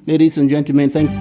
Ladies and gentlemen, thank you.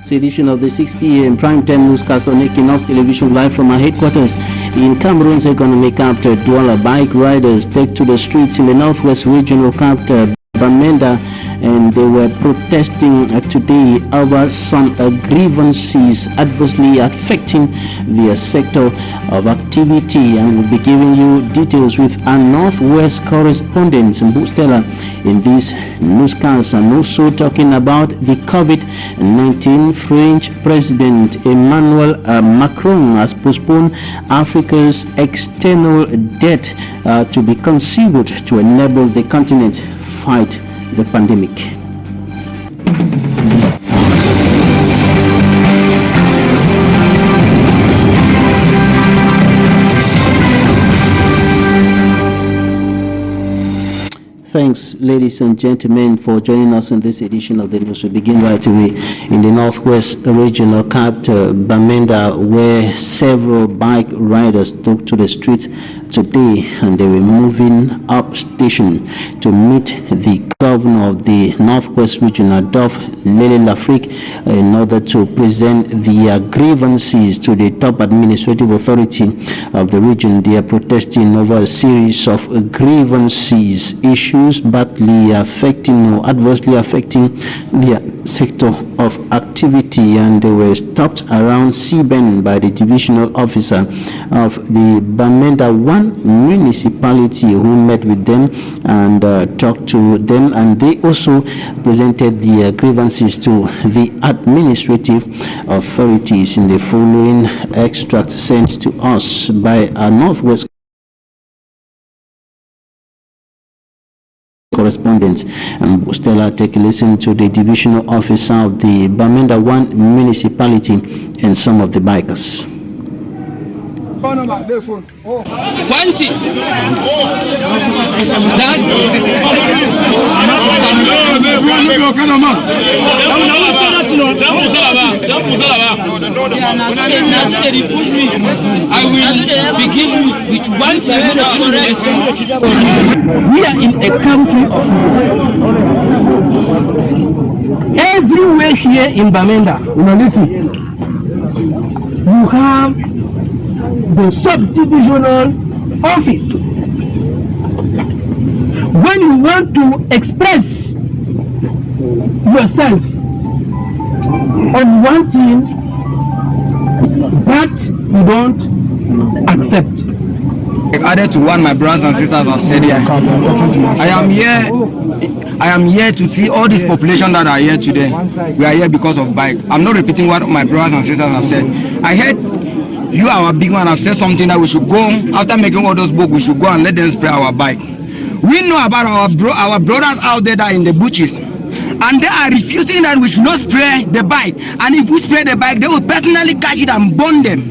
This edition of the 6 p.m. primetime newscast on Equinox Television live from our headquarters in Cameroon's economic capital, Douala. Bike riders take to the streets in the northwest regional capital, Bamenda, and they were protesting today over some grievances adversely affecting their sector of activity. And we'll be giving you details with our northwest correspondent Stella in this newscast, and also talking about the COVID-19. French President Emmanuel Macron has postponed Africa's external debt to be conceived to enable the continent fight the pandemic. Thanks, ladies and gentlemen, for joining us in this edition of the news. We begin right away in the northwest regional capital, Bamenda, where several bike riders took to the streets today, and they were moving up station to meet the governor of the northwest region, Adolphe Lafrique, in order to present their grievances to the top administrative authority of the region. They are protesting over a series of grievances, issues badly affecting or adversely affecting their sector of activity, and they were stopped around Siben by the divisional officer of the Bamenda 1 municipality, who met with them and talked to them, and they also presented their grievances to the administrative authorities. In the following extract sent to us by our northwest correspondent, and Stella, take a listen to the divisional officer of the Bamenda 1 municipality and some of the bikers. One thing I will begin with one thing. We are in a country of everywhere here in Bamenda. Listen, you have the subdivisional office. When you want to express yourself on one thing that you don't accept. Added to what my brothers and sisters have said here, I am here to see all this population that are here today. We are here because of bike. I'm not repeating what my brothers and sisters have said. I heard you, our big man, have said something that we should go, after making all those books, we should go and let them spray our bike. We know about our brothers out there that are in the bushes, and they are refusing that we should not spray the bike. And if we spray the bike, they will personally catch it and burn them.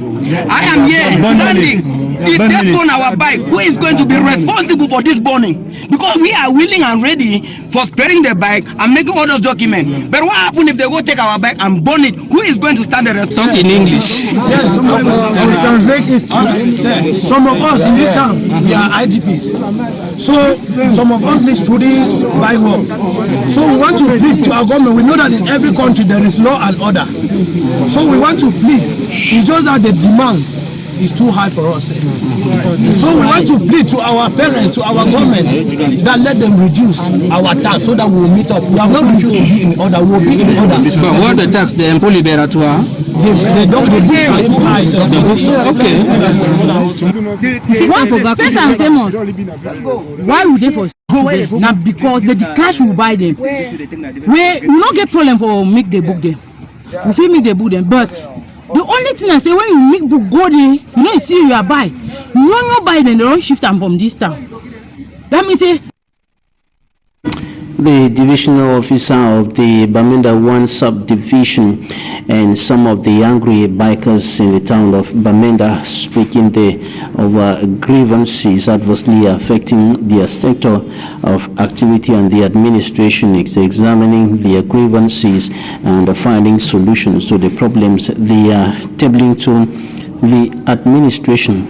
I am here standing. If they burn our bike, who is going to be responsible for this burning? Because we are willing and ready for sparing the bike and making all those documents. But what happens if they go take our bike and burn it? Who is going to stand the response? Talk in English. Yes, I will translate it. Some of us in this town, we are IDPs. So some of us need studies, buy work. So we want to plead to our government. We know that in every country there is law and order. So we want to plead. It's just that the demand is too high for us. So we want to plead to our parents, to our government, that let them reduce our tax so that we will meet up. We have not refused to be in order. We will be in order. But what the tax? The employee bearer to her? The books are too high. So the books are okay. One for God, first and famous. Why would they for now? Because the cash will buy them. We not get problem for make the book them. We feel make the book them, but the only thing I say, when you make book go there, you know, you see you are buy. You don't buy them, they don't shift them from this town. That means say. The divisional officer of the Bamenda 1 subdivision and some of the angry bikers in the town of Bamenda speaking there over grievances adversely affecting their sector of activity, and the administration is examining their grievances and finding solutions to the problems they are tabling to the administration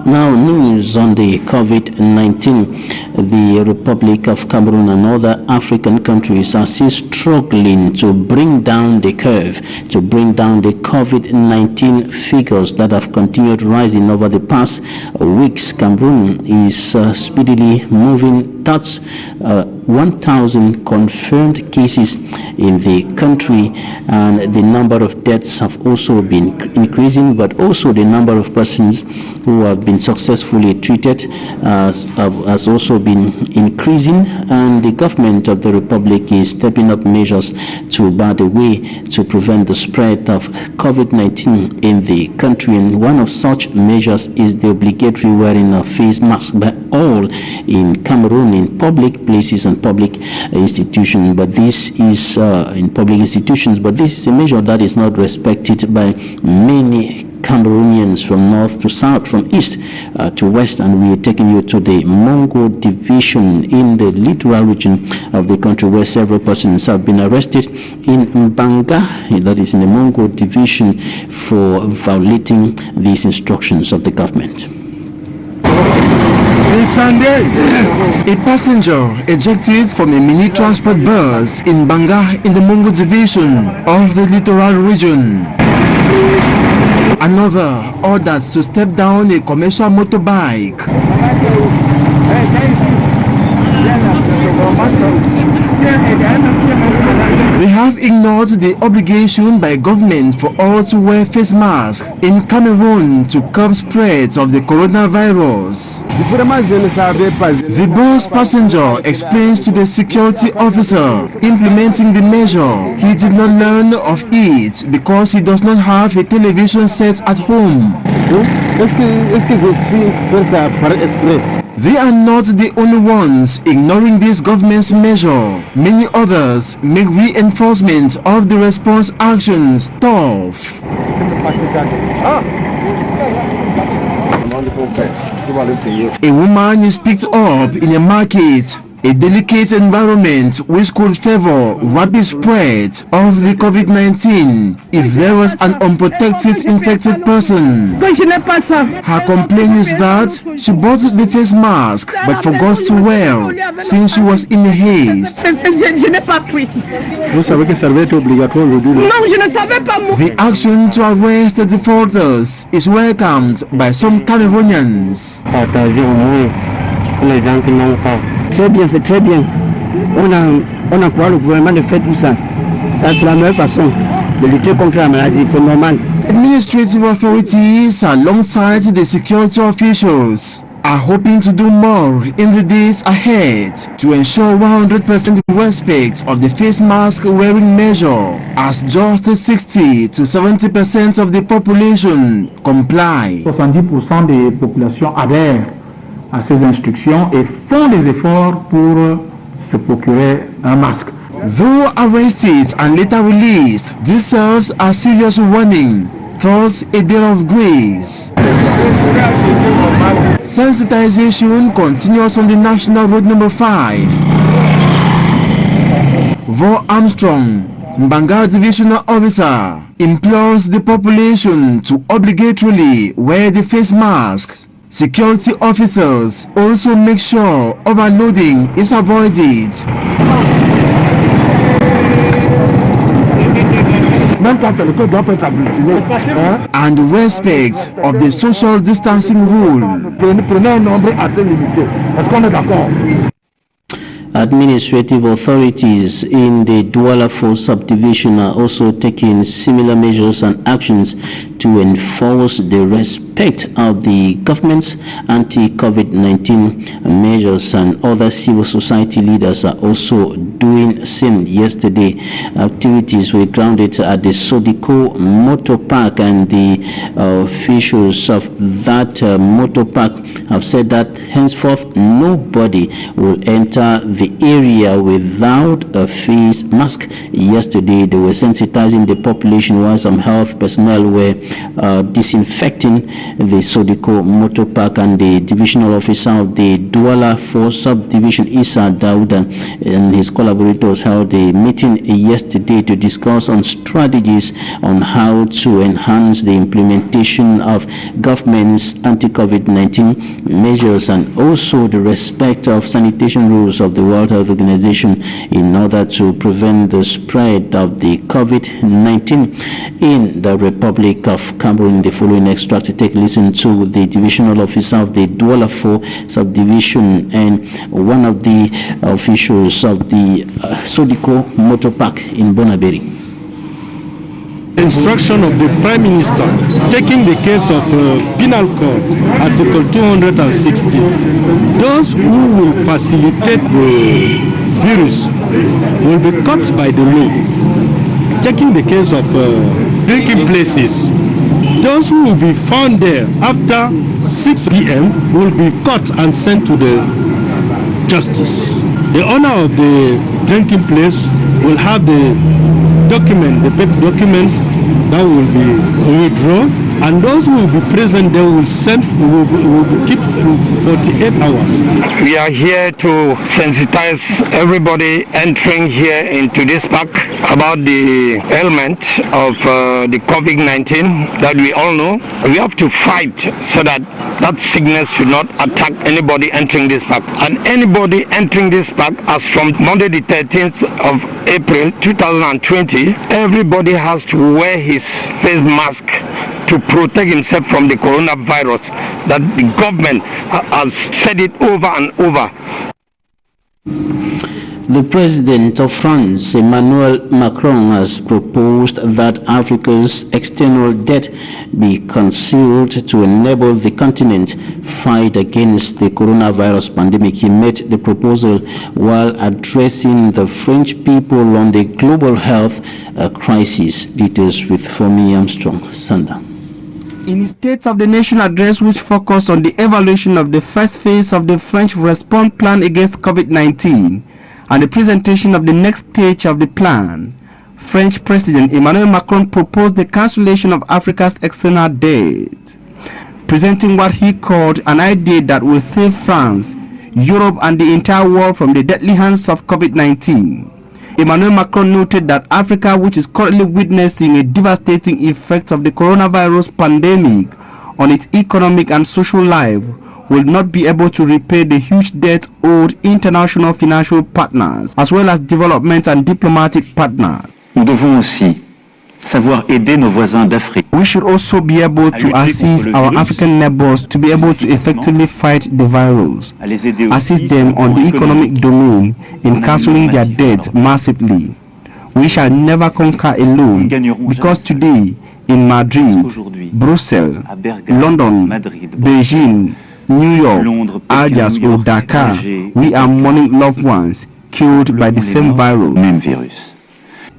Now, news on the COVID-19. The Republic of Cameroon and other African countries are still struggling to bring down the curve, to bring down the COVID-19 figures that have continued rising over the past weeks. Cameroon is speedily moving towards 1,000 confirmed cases in the country, and the number of deaths have also been increasing, but also the number of persons who have been successfully treated has also been increasing, and the government of the Republic is stepping up measures to bar the way to prevent the spread of COVID-19 in the country. And one of such measures is the obligatory wearing of face masks by all in Cameroon in public places and public institutions. But this is in public institutions, but this is a measure that is not respected by many Cameroonians from north to south, from east to west, and we are taking you to the Mongo division in the littoral region of the country, where several persons have been arrested in Mbanga, that is in the Mongo division, for violating these instructions of the government. A passenger ejected from a mini transport bus in Banga in the Mongo division of the littoral region. Another ordered to step down a commercial motorbike. They have ignored the obligation by government for all to wear face masks in Cameroon to curb spread of the coronavirus. The bus passenger explains to the security officer implementing the measure he did not learn of it because he does not have a television set at home. They are not the only ones ignoring this government's measure. Many others make reinforcement of the response actions tough. A woman is picked up in a market, a delicate environment which could favor rapid spread of the COVID-19 if there was an unprotected infected person. Her complaint is that she bought the face mask but forgot to wear since she was in haste. The action to arrest the defaulters is welcomed by some Cameroonians. Très bien, c'est très bien. On a quoi le gouvernement de faire tout ça. Ça c'est la meilleure façon de lutter contre la maladie, c'est normal. Administrative authorities alongside the security officials are hoping to do more in the days ahead to ensure 100% respect of the face mask wearing measure, as just 60 to 70% of the population comply. 70% des populations adhèrent à ces instructions et font des efforts pour se procurer un masque. Though arrested and later released, this serves a serious warning, thus a day of grace. Sensitization continues on the National Road number 5. Vo Armstrong, Mbanga Divisional Officer, implores the population to obligatorily wear the face masks. Security officers also make sure overloading is avoided. And respect of the social distancing rule. Administrative authorities in the Douala 4 subdivision are also taking similar measures and actions to enforce the respect of the government's anti-COVID-19 measures, and other civil society leaders are also doing same. Yesterday, activities were grounded at the Sodiko Motor Park, and the officials of that motor park have said that henceforth nobody will enter the area without a face mask. Yesterday, they were sensitizing the population while some health personnel were disinfecting the Sodiko Motor Park, and the divisional officer of the Douala 4 subdivision, Issa Dauda, and his collaborators collaborators held a meeting yesterday to discuss on strategies on how to enhance the implementation of government's anti-COVID-19 measures and also the respect of sanitation rules of the World Health Organization in order to prevent the spread of the COVID-19 in the Republic of Cameroon. The following extract to take a listen to the divisional officer of the Douala-4 subdivision and one of the officials of the Sodiko Motor Park in Bonaberi. Instruction of the Prime Minister taking the case of Penal Code, Article 260. Those who will facilitate the virus will be caught by the law. Taking the case of drinking places, those who will be found there after 6 p.m. will be caught and sent to the justice. The owner of the drinking place will have the document, the paper document that will be withdrawn, and those who will be present there will will keep 48 hours. We are here to sensitize everybody entering here into this park about the ailment of the COVID-19 that we all know. We have to fight so that that sickness should not attack anybody entering this park. And anybody entering this park as from Monday the 13th of April 2020, everybody has to wear his face mask to protect himself from the coronavirus that the government has said it over and over. The President of France, Emmanuel Macron, has proposed that Africa's external debt be concealed to enable the continent fight against the coronavirus pandemic. He made the proposal while addressing the French people on the global health crisis. Details with Fomi Armstrong Sanda. In his State of the Nation address, which focused on the evaluation of the first phase of the French response plan against COVID-19 and the presentation of the next stage of the plan, French President Emmanuel Macron proposed the cancellation of Africa's external debt, presenting what he called an idea that will save France, Europe and the entire world from the deadly hands of COVID-19. Emmanuel Macron noted that Africa, which is currently witnessing a devastating effect of the coronavirus pandemic on its economic and social life, will not be able to repay the huge debt owed international financial partners as well as development and diplomatic partners. Nous devons aussi savoir aider nos voisins d'Afrique. We should also be able to assist our African neighbors to be able to effectively fight the virus, assist them on the economic domain in cancelling their debts massively. We shall never conquer alone because today in Madrid, Brussels, London, Beijing, New York, Algiers or Dakar, we are mourning loved ones killed by the same virus.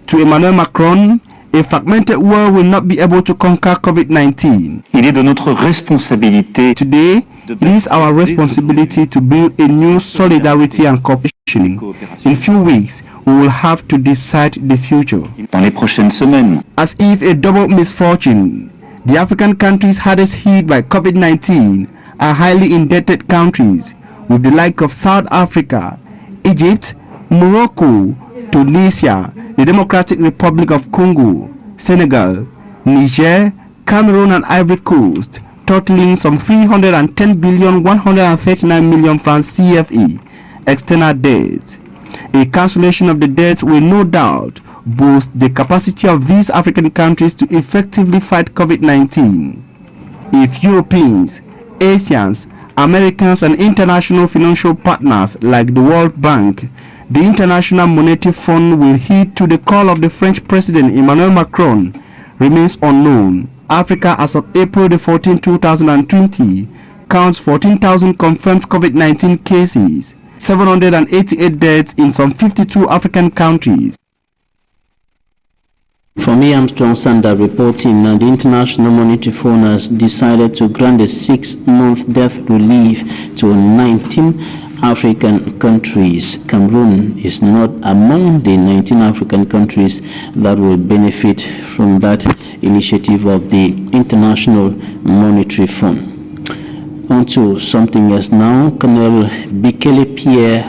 To Emmanuel Macron, a fragmented world will not be able to conquer COVID-19. Il est de notre responsabilité. Today, it is our responsibility to build a new solidarity and cooperation. In few weeks, we will have to decide the future. Dans les prochaines semaines. As if a double misfortune, the African countries hardest hit by COVID-19 are highly indebted countries, with the like of South Africa, Egypt, Morocco, Tunisia, the Democratic Republic of Congo, Senegal, Niger, Cameroon and Ivory Coast, totaling some 310,139,000,000 francs CFA external debt. A cancellation of the debt will no doubt boost the capacity of these African countries to effectively fight COVID-19. If Europeans, Asians, Americans and international financial partners like the World Bank, the International Monetary Fund will heed to the call of the French President Emmanuel Macron remains unknown. Africa as of April the 14th, 2020 counts 14,000 confirmed COVID-19 cases, 788 deaths in some 52 African countries. For me, Armstrong Sanda reporting that the International Monetary Fund has decided to grant a 6-month debt relief to 19 African countries. Cameroon is not among the 19 African countries that will benefit from that initiative of the International Monetary Fund. on to something else now. Colonel Bikele Pierre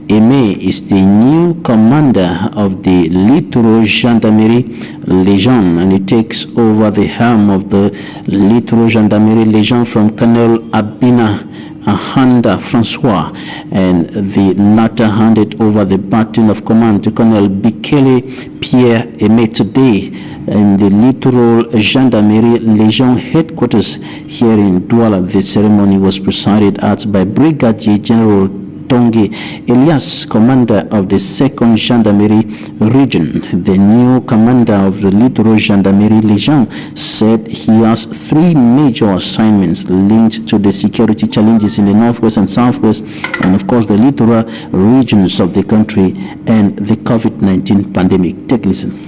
Aimé is the new commander of the Littoral Gendarmerie Legion, and he takes over the helm of the Littoral Gendarmerie Legion from Colonel Abina Ahanda Francois, and the latter handed over the baton of command to Colonel Bikele Pierre Aimé today in the Littoral Gendarmerie Legion headquarters here in Douala. The ceremony was presided at by Brigadier General Tongi Elias, commander of the 2nd Gendarmerie Region. The new commander of the Littoral Gendarmerie Legion said he has 3 major assignments linked to the security challenges in the northwest and southwest, and of course the littoral regions of the country and the COVID-19 pandemic. Take a listen.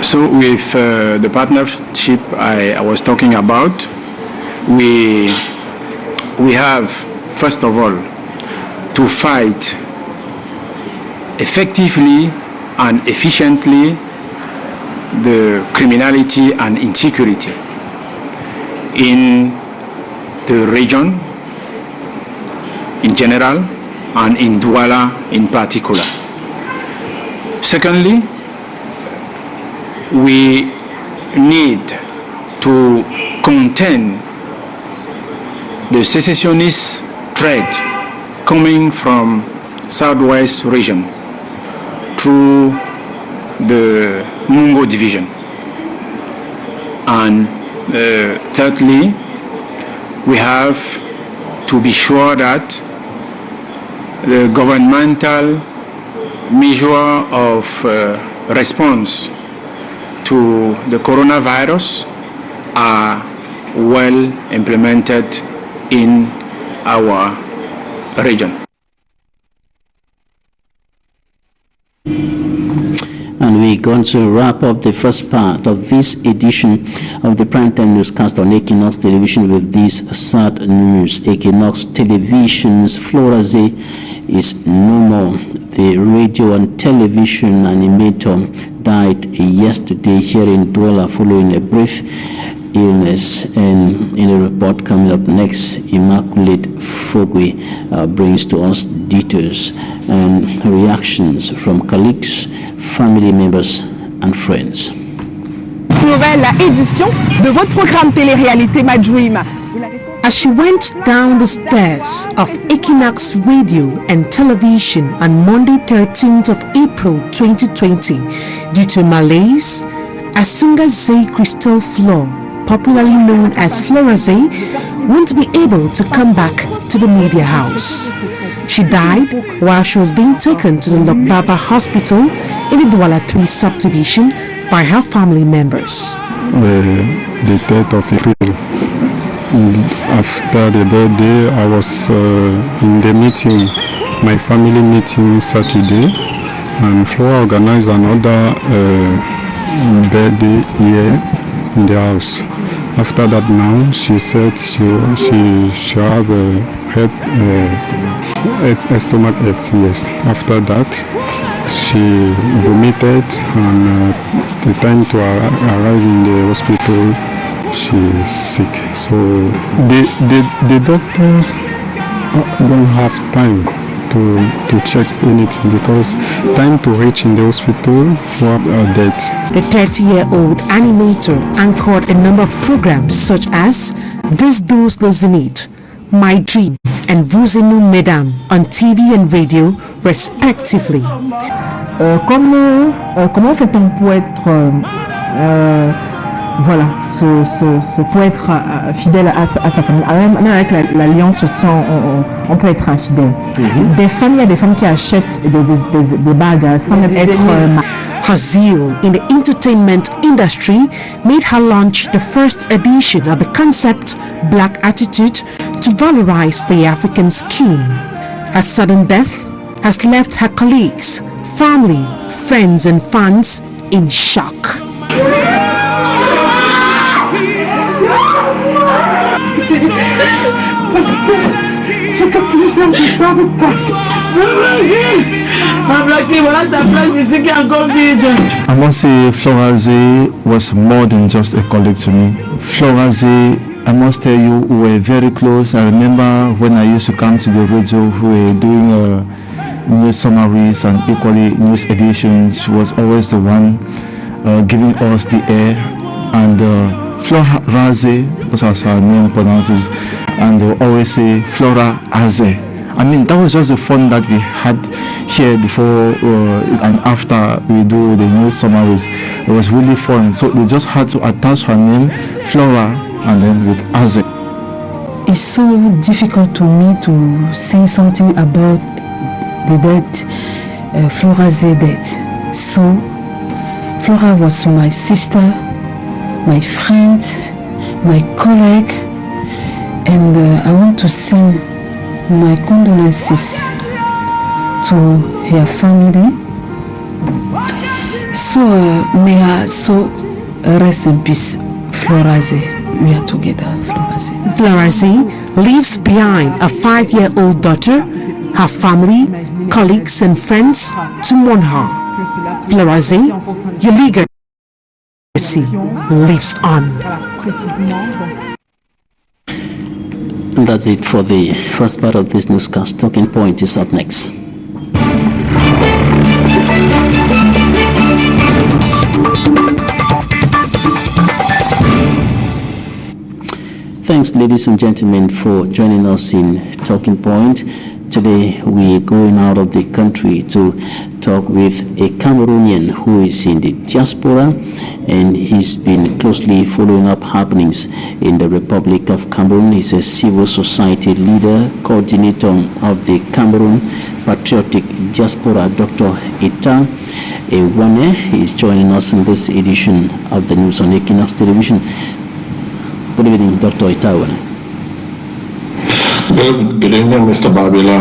So with the partnership I was talking about, we have, first of all, to fight effectively and efficiently the criminality and insecurity in the region in general and in Douala in particular. Secondly, we need to contain the secessionist threat coming from southwest region through the Mungo division. And thirdly, we have to be sure that the governmental measure of response to the coronavirus are well implemented in our region. And we're going to wrap up the first part of this edition of the Primetime Newscast on Equinox Television with this sad news. Equinox Television's Floraze is no more. The radio and television animator died yesterday here in Douala following a brief illness, and in a report coming up next, Immaculate Fogwe brings to us details and reactions from colleagues, family members and friends. Nouvelle édition de votre programme télé-réalité My Dream. As she went down the stairs of Equinox Radio and Television on Monday 13th of April 2020 due to malaise, Asunga Zay Crystal Floor, popularly known as Floraze, won't be able to come back to the media house. She died while she was being taken to the Lokbaba Hospital in the Douala 3 subdivision by her family members. The 3rd of April, after the birthday, I was in the meeting, my family meeting Saturday, and Flora organized another birthday here in the house. After that, now she said she have a stomach ache. Yes. After that, she vomited, and the time to arrive in the hospital, she's sick. So the doctors don't have time to check anything, because time to reach in the hospital were dead. The 30-year-old animator anchored a number of programs such as This Dose the Zenith, My Dream, and Vous et nous, Mesdames on TV and radio, respectively. Comment fait-on pour être pour être fidèle à sa famille? Même avec l'alliance aussi, on peut être infidèle. Il y a des femmes qui achètent des bagues sans même être Her zeal in the entertainment industry made her launch the first edition of the concept Black Attitude to valorize the African skin. Her sudden death has left her colleagues, family, friends and fans in shock. I must say Floraze was more than just a colleague to me. Floraze I must tell you, we were very close. I remember when I used to come to the radio, we were doing news summaries and equally news editions. She was always the one giving us the air. And Flora Raze, that's how her name pronounces, and we always say Flora Aze. I mean, that was just the fun that we had here before and after we do the news summaries. It was really fun. So they just had to attach her name, Flora, and then with Aze. It's so difficult to me to say something about the death, Flora's death. So, Flora was my sister, my friend, my colleague, and I want to send my condolences to her family. So may her soul rest in peace, Floraze. We are together, Floraze. Floraze leaves behind a 5-year-old daughter, her family, colleagues and friends to mourn her. Floraze, your legacy lives on. And that's it for the first part of this newscast. Talking Point is up next. Thanks, ladies and gentlemen, for joining us in Talking Point. Today we're going out of the country to talk with a Cameroonian who is in the diaspora, and he's been closely following up happenings in the Republic of Cameroon. He's a civil society leader, coordinator of the Cameroon Patriotic Diaspora, Dr. Ita Ewane. He's joining us in this edition of the News on Equinox Television. Good evening, Dr. Ita Ewane. Good evening, Mr. Babila.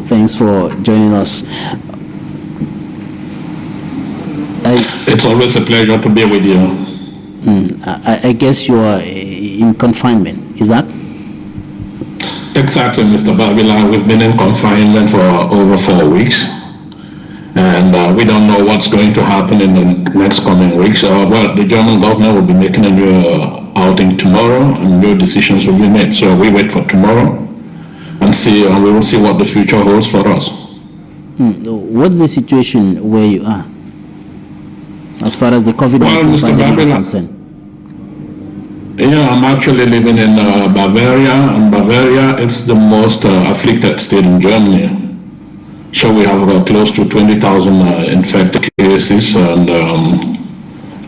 Thanks for joining us. It's always a pleasure to be with you. I guess you are in confinement, is that? Exactly, Mr. Babila. We've been in confinement for over 4 weeks. And we don't know what's going to happen in the next coming weeks. Well, the German government will be making a new outing tomorrow, and new decisions will be made. So we wait for tomorrow and see, and we will see what the future holds for us. What's the situation where you are, as far as the COVID-19 pandemic is concerned? Yeah, I'm actually living in Bavaria, and Bavaria is the most afflicted state in Germany. So we have close to 20,000 infected cases, and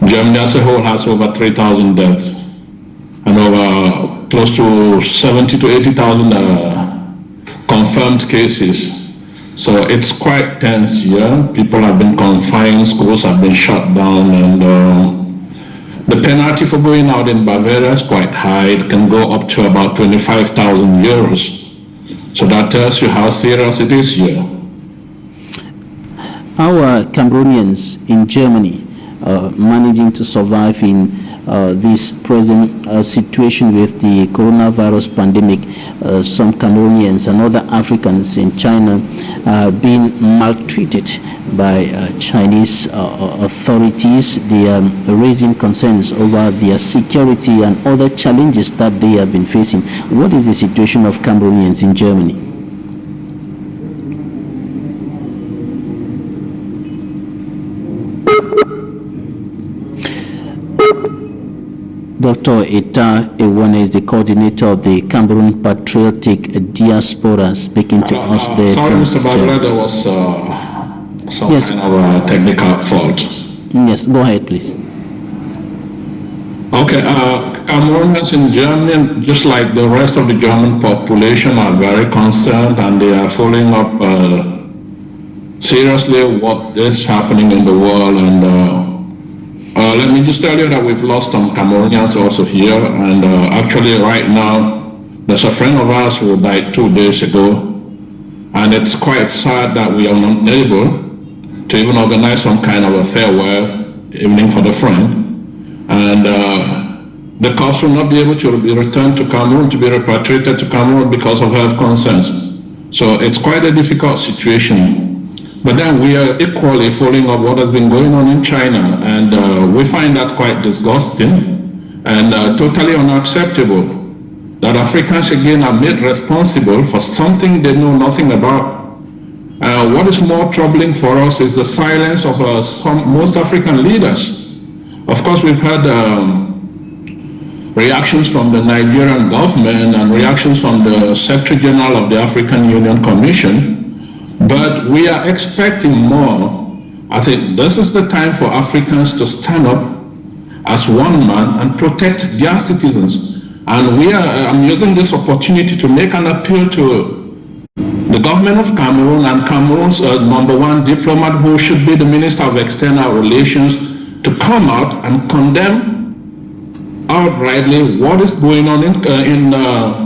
Germany as a whole has over 3,000 deaths, and over close to 70 to 80,000 confirmed cases. So it's quite tense here. People have been confined, schools have been shut down, and the penalty for going out in Bavaria is quite high. It can go up to about 25,000 euros. So that tells you how serious it is here. How are Cameroonians in Germany managing to survive in this present situation with the coronavirus pandemic? Some Cameroonians and other Africans in China are being maltreated by Chinese authorities. They are raising concerns over their security and other challenges that they have been facing. What is the situation of Cameroonians in Germany? Dr. Ita Ewane is the coordinator of the Cameroon Patriotic Diaspora, speaking to us there. Sorry, Mr. Barbara, there was some kind of a technical fault. Yes, go ahead, please. Okay, Cameroonians in Germany, just like the rest of the German population, are very concerned, and they are following up seriously what is happening in the world. And let me just tell you that we've lost some Cameroonians also here, and actually right now there's a friend of ours who died 2 days ago, and it's quite sad that we are not able to even organize some kind of a farewell evening for the friend, and the corpse will not be able to be returned to Cameroon, to be repatriated to Cameroon because of health concerns. So it's quite a difficult situation. But then we are equally following up what has been going on in China, and we find that quite disgusting, and totally unacceptable that Africans again are made responsible for something they know nothing about. What is more troubling for us is the silence of most African leaders. Of course, we've had reactions from the Nigerian government and reactions from the Secretary General of the African Union Commission, but we are expecting more. I think this is the time for Africans to stand up as one man and protect their citizens. And I'm using this opportunity to make an appeal to the government of Cameroon and Cameroon's #1 diplomat, who should be the Minister of External Relations, to come out and condemn outrightly what is going on in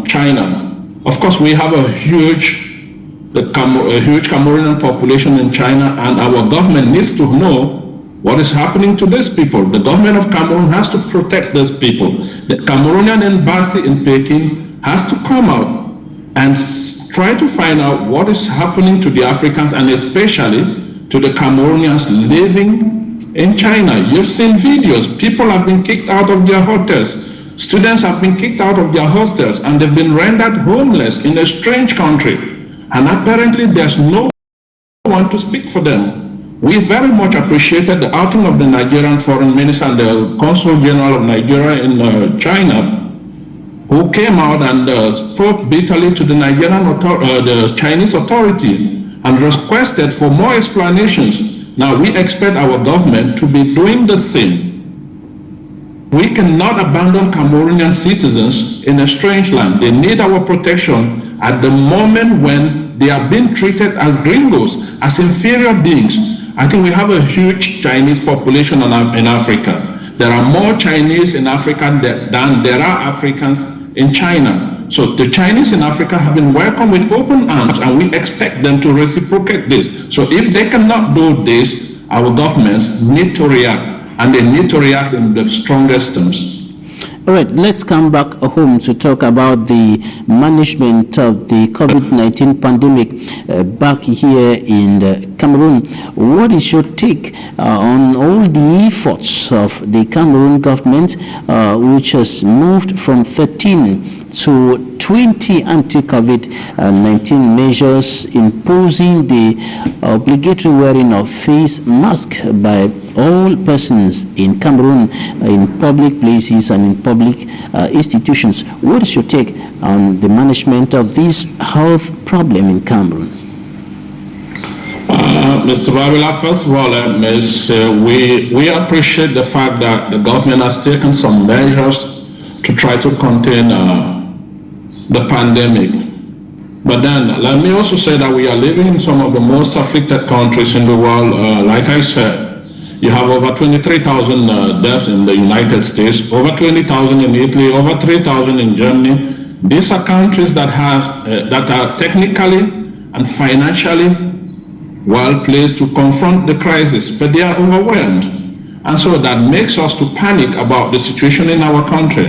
China. Of course, we have a huge Cameroonian population in China, and our government needs to know what is happening to these people. The government of Cameroon has to protect these people. The Cameroonian embassy in Peking has to come out and try to find out what is happening to the Africans, and especially to the Cameroonians living in China. You've seen videos. People have been kicked out of their hotels. Students have been kicked out of their hostels, and they've been rendered homeless in a strange country. And apparently there's no one to speak for them. We very much appreciated the outing of the Nigerian Foreign Minister and the Consul General of Nigeria in China, who came out and spoke bitterly to the the Chinese authority and requested for more explanations. Now we expect our government to be doing the same. We cannot abandon Cameroonian citizens in a strange land. They need our protection at the moment when they are being treated as gringos, as inferior beings. I think we have a huge Chinese population in Africa. There are more Chinese in Africa than there are Africans in China. So the Chinese in Africa have been welcomed with open arms, and we expect them to reciprocate this. So if they cannot do this, our governments need to react, and they need to react in the strongest terms. All right, let's come back home to talk about the management of the COVID-19 pandemic back here in Cameroon. What is your take on all the efforts of the Cameroon government, which has moved from 13 to 20 anti-COVID-19 measures, imposing the obligatory wearing of face mask by all persons in Cameroon, in public places and in public institutions? What is your take on the management of this health problem in Cameroon? Mr. Babila, first of all, we appreciate the fact that the government has taken some measures to try to contain the pandemic. But then, let me also say that we are living in some of the most afflicted countries in the world. Like I said, you have over 23,000 deaths in the United States, over 20,000 in Italy, over 3,000 in Germany. These are countries that are technically and financially well placed to confront the crisis, but they are overwhelmed. And so that makes us to panic about the situation in our country.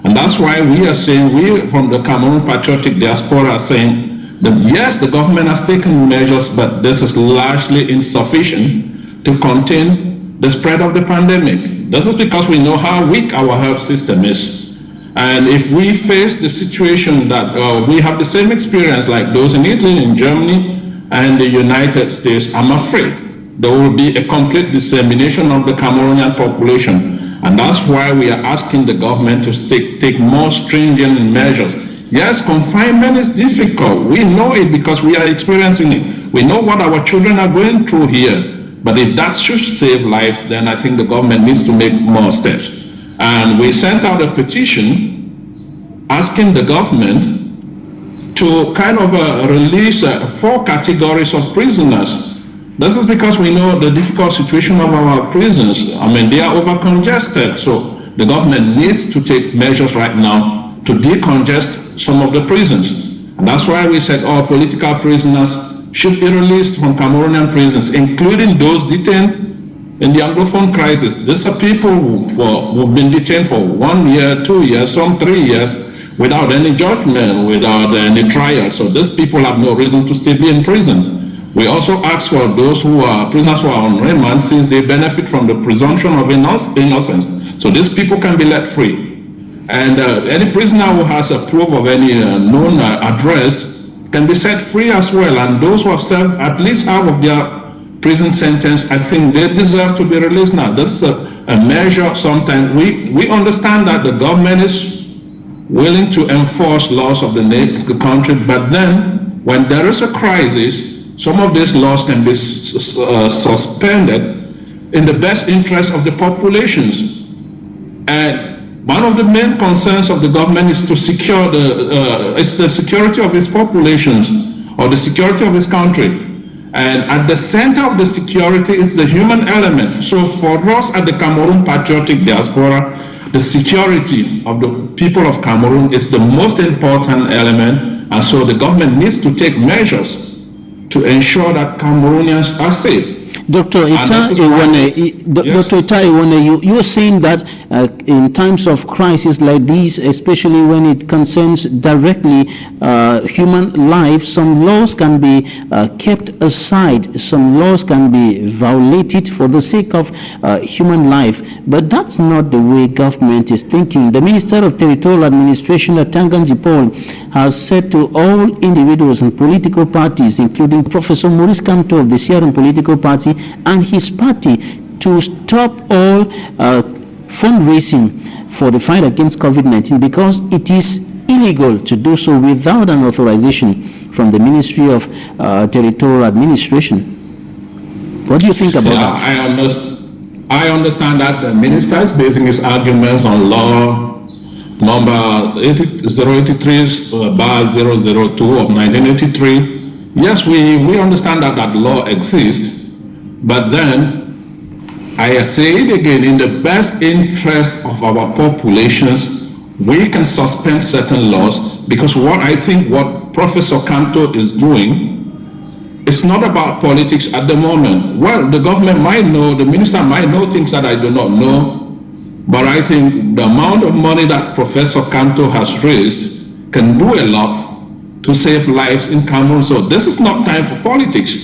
And that's why we are saying, we from the Cameroon Patriotic Diaspora are saying that yes, the government has taken measures, but this is largely insufficient to contain the spread of the pandemic. This is because we know how weak our health system is. And if we face the situation that we have the same experience like those in Italy, in Germany, and the United States, I'm afraid there will be a complete dissemination of the Cameroonian population. And that's why we are asking the government to take more stringent measures. Yes, confinement is difficult. We know it because we are experiencing it. We know what our children are going through here. But if that should save lives, then I think the government needs to make more steps. And we sent out a petition asking the government to kind of release 4 categories of prisoners. This is because we know the difficult situation of our prisons. I mean, they are over-congested. So the government needs to take measures right now to decongest some of the prisons. And that's why we said all political prisoners should be released from Cameroonian prisons, including those detained in the Anglophone crisis. These are people who've been detained for 1 year, 2 years, some 3 years, without any judgment, without any trial. So these people have no reason to still be in prison. We also ask for those who are prisoners who are on remand, since they benefit from the presumption of innocence. So these people can be let free. And any prisoner who has a proof of any known address can be set free as well. And those who have served at least half of their prison sentence, I think they deserve to be released now. This is a measure. Sometimes we understand that the government is willing to enforce laws of the country, but then when there is a crisis, some of these laws can be suspended in the best interest of the populations. And one of the main concerns of the government is to secure the security of its populations or the security of its country. And at the center of the security is the human element. So for us at the Cameroon Patriotic Diaspora, the security of the people of Cameroon is the most important element. And so the government needs to take measures to ensure that Cameroonians are safe. Dr. Ita Iwane, you're saying that in times of crisis like these, especially when it concerns directly human life, some laws can be kept aside, some laws can be violated for the sake of human life. But that's not the way government is thinking. The Minister of Territorial Administration, Tanganji Paul, has said to all individuals and political parties, including Professor Maurice Kamto of the Sierra Political Party and his party, to stop all fundraising for the fight against COVID-19 because it is illegal to do so without an authorization from the Ministry of Territorial Administration. What do you think about that? I understand that the minister is basing his arguments on law number 083/002 of 1983. Yes, we understand that law exists, but then I say it again, in the best interest of our populations, we can suspend certain laws, because what Professor Kamto is doing, it's not about politics at the moment. Well, the government might know, the minister might know things that I do not know, but I think the amount of money that Professor Kamto has raised can do a lot to save lives in Cameroon. So this is not time for politics.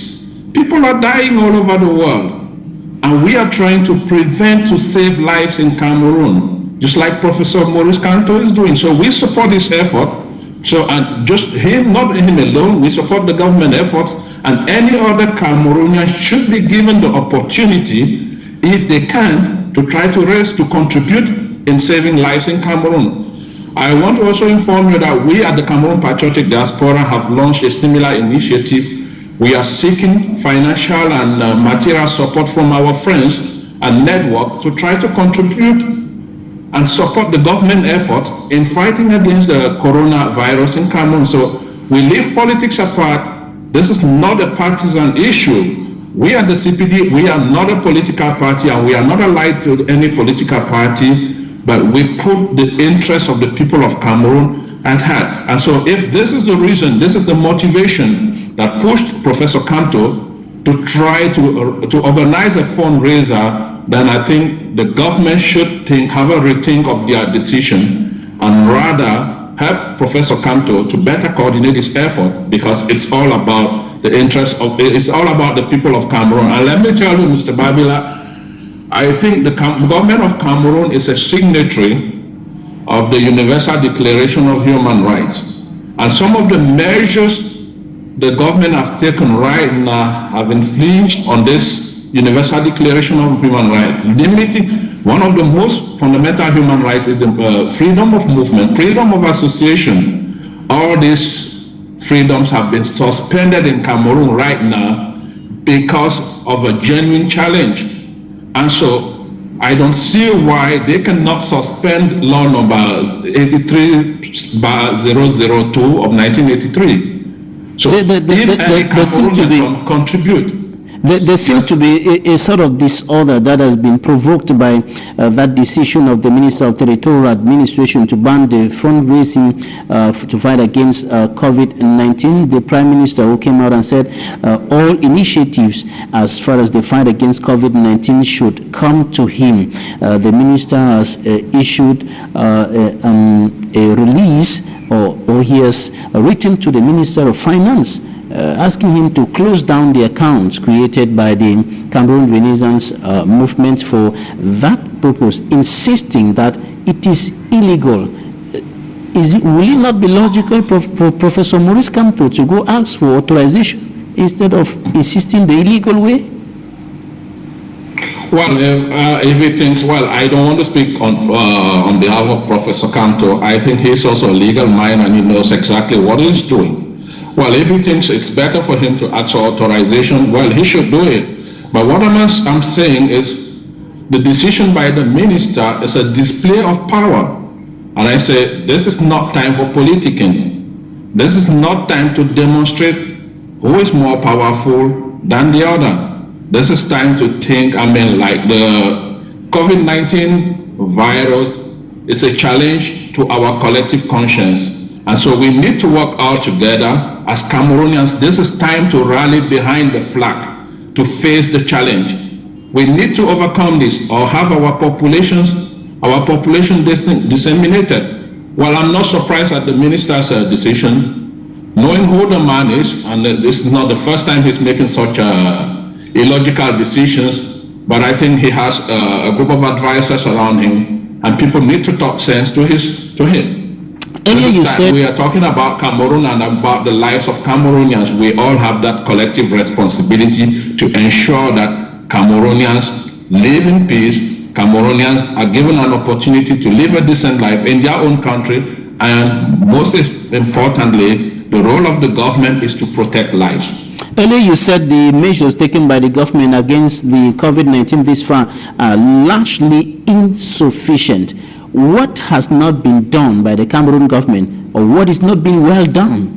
People are dying all over the world, and we are trying to save lives in Cameroon, just like Professor Maurice Kamto is doing. So we support his effort. So, and just him, not him alone, we support the government efforts, and any other Cameroonian should be given the opportunity, if they can, to try to contribute in saving lives in Cameroon. I want to also inform you that we at the Cameroon Patriotic Diaspora have launched a similar initiative. We are seeking financial and material support from our friends and network to try to contribute and support the government effort in fighting against the coronavirus in Cameroon. So we leave politics apart. This is not a partisan issue. We at the CPD, we are not a political party, and we are not allied to any political party, but we put the interests of the people of Cameroon at heart. And so if this is the reason, this is the motivation that pushed Professor Kamto to try to organize a fundraiser, then I think the government should have a rethink of their decision and rather help Professor Kamto to better coordinate his effort, because it's all about it's all about the people of Cameroon. And let me tell you, Mr. Babila, I think the government of Cameroon is a signatory of the Universal Declaration of Human Rights. And some of the measures the government have taken right now have infringed on this Universal Declaration of Human Rights. Limiting one of the most fundamental human rights is the freedom of movement, freedom of association. All these freedoms have been suspended in Cameroon right now because of a genuine challenge. And so I don't see why they cannot suspend law number 83/002 of 1983. So if any Cameroonian contribute. There seems to be a sort of disorder that has been provoked by that decision of the Minister of Territorial Administration to ban the fundraising to fight against COVID-19. The Prime Minister who came out and said all initiatives as far as the fight against COVID-19 should come to him. The Minister has issued a release, or he has written to the Minister of Finance asking him to close down the accounts created by the Cameroon Renaissance movement for that purpose, insisting that it is illegal Will it not be logical for Professor Maurice Kamto to go ask for authorization instead of insisting the illegal way? Well, if he thinks, well, I don't want to speak on behalf of Professor Kamto. I think he's also a legal mind and he knows exactly what he's doing. Well, if he thinks it's better for him to ask for authorization, well, he should do it. But what I'm saying is the decision by the minister is a display of power. And I say, this is not time for politicking. This is not time to demonstrate who is more powerful than the other. This is time to think, like the COVID-19 virus is a challenge to our collective conscience. And so we need to work all together as Cameroonians. This is time to rally behind the flag, to face the challenge. We need to overcome this or have our population disseminated. Well, I'm not surprised at the minister's decision, knowing who the man is, and this is not the first time he's making such illogical decisions, but I think he has a group of advisors around him, and people need to talk sense to him. Earlier you said we are talking about Cameroon and about the lives of Cameroonians. We all have that collective responsibility to ensure that Cameroonians live in peace. Cameroonians are given an opportunity to live a decent life in their own country, and most importantly, the role of the government is to protect lives. Earlier you said the measures taken by the government against the COVID-19 this far are largely insufficient. What has not been done by the Cameroon government, or what is not being well done?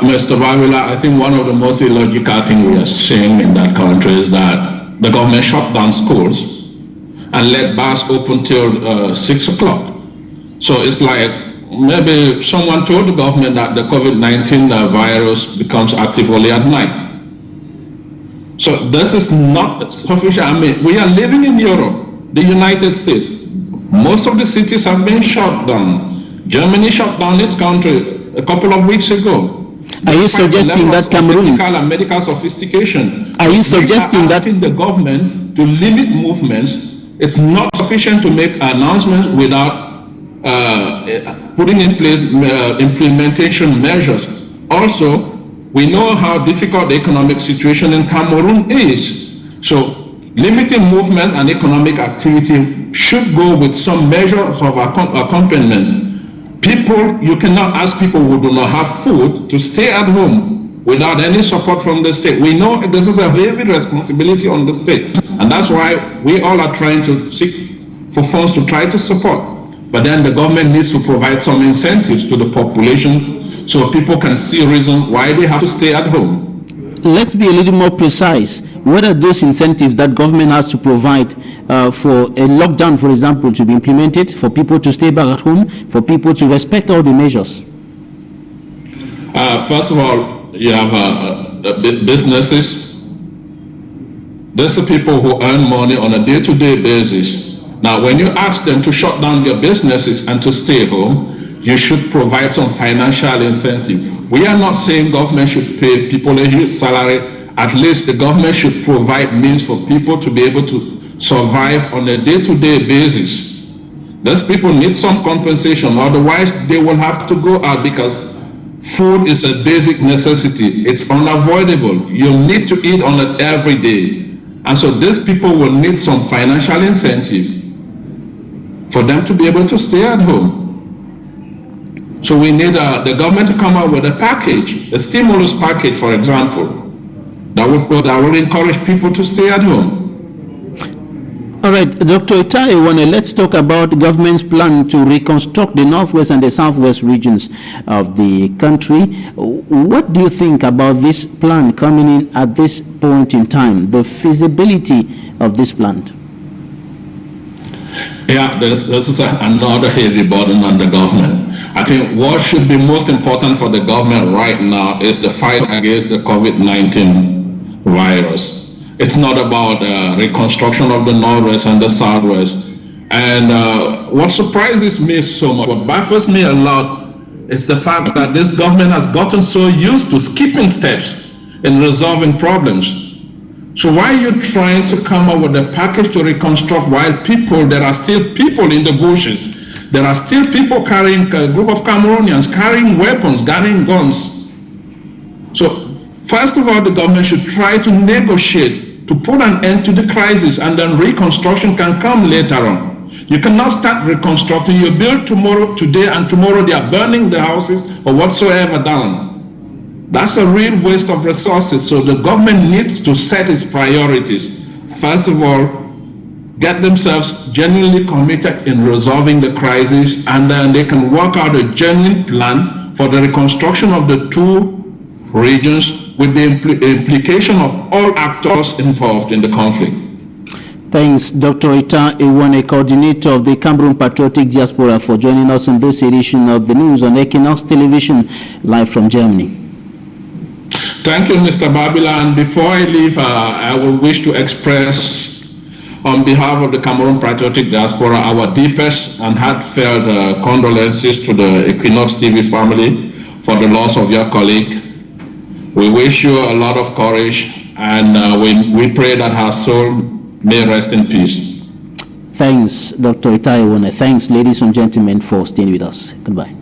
Mr. Babila, I think one of the most illogical things we are seeing in that country is that the government shut down schools and let bars open till 6 o'clock. So it's like maybe someone told the government that the COVID-19 virus becomes active only at night. So this is not sufficient. I mean, we are living in Europe, the United States. Most of the cities have been shut down. Germany shut down its country a couple of weeks ago. Are you suggesting that Cameroon? Technical and medical sophistication. Are you suggesting that the government to limit movements? It's not sufficient to make announcements without putting in place implementation measures. Also, we know how difficult the economic situation in Cameroon is. So limiting movement and economic activity should go with some measures of accompaniment. You cannot ask people who do not have food to stay at home without any support from the state. We know this is a heavy responsibility on the state, and that's why we all are trying to seek for funds to try to support. But then the government needs to provide some incentives to the population so people can see a reason why they have to stay at home. Let's be a little more precise. What are those incentives that government has to provide for a lockdown, for example, to be implemented, for people to stay back at home, for people to respect all the measures? First of all, you have businesses. These are people who earn money on a day-to-day basis. Now, when you ask them to shut down their businesses and to stay home, you should provide some financial incentive. We are not saying government should pay people a huge salary. At least the government should provide means for people to be able to survive on a day-to-day basis. Those people need some compensation, otherwise they will have to go out because food is a basic necessity. It's unavoidable. You need to eat on it every day. And so these people will need some financial incentive for them to be able to stay at home. So we need the government to come out with a package, a stimulus package, for example, that will encourage people to stay at home. All right, Dr. Itai, let's talk about the government's plan to reconstruct the northwest and the southwest regions of the country. What do you think about this plan coming in at this point in time, the feasibility of this plan? Yeah, this is another heavy burden on the government. I think what should be most important for the government right now is the fight against the COVID-19 virus. It's not about reconstruction of the Northwest and the Southwest. And what surprises me so much, what baffles me a lot, is the fact that this government has gotten so used to skipping steps in resolving problems. So why are you trying to come up with a package to reconstruct while there are still people in the bushes there are still people carrying, a group of Cameroonians carrying weapons, carrying guns. So first of all, the government should try to negotiate to put an end to the crisis, and then reconstruction can come later on. You cannot start reconstructing. You build today, and tomorrow they are burning the houses or whatsoever down. That's a real waste of resources. So the government needs to set its priorities. First of all, get themselves genuinely committed in resolving the crisis, and then they can work out a genuine plan for the reconstruction of the two regions with the implication of all actors involved in the conflict. Thanks, Dr. Ita Iwane, coordinator of the Cameroon Patriotic Diaspora, for joining us in this edition of the news on Equinox Television, live from Germany. Thank you, Mr. Babila. And before I leave, I will wish to express, on behalf of the Cameroon Patriotic Diaspora, our deepest and heartfelt condolences to the Equinox TV family for the loss of your colleague. We wish you a lot of courage, and we pray that her soul may rest in peace. Thanks, Dr. Ita Iwane. Thanks, ladies and gentlemen, for staying with us. Goodbye.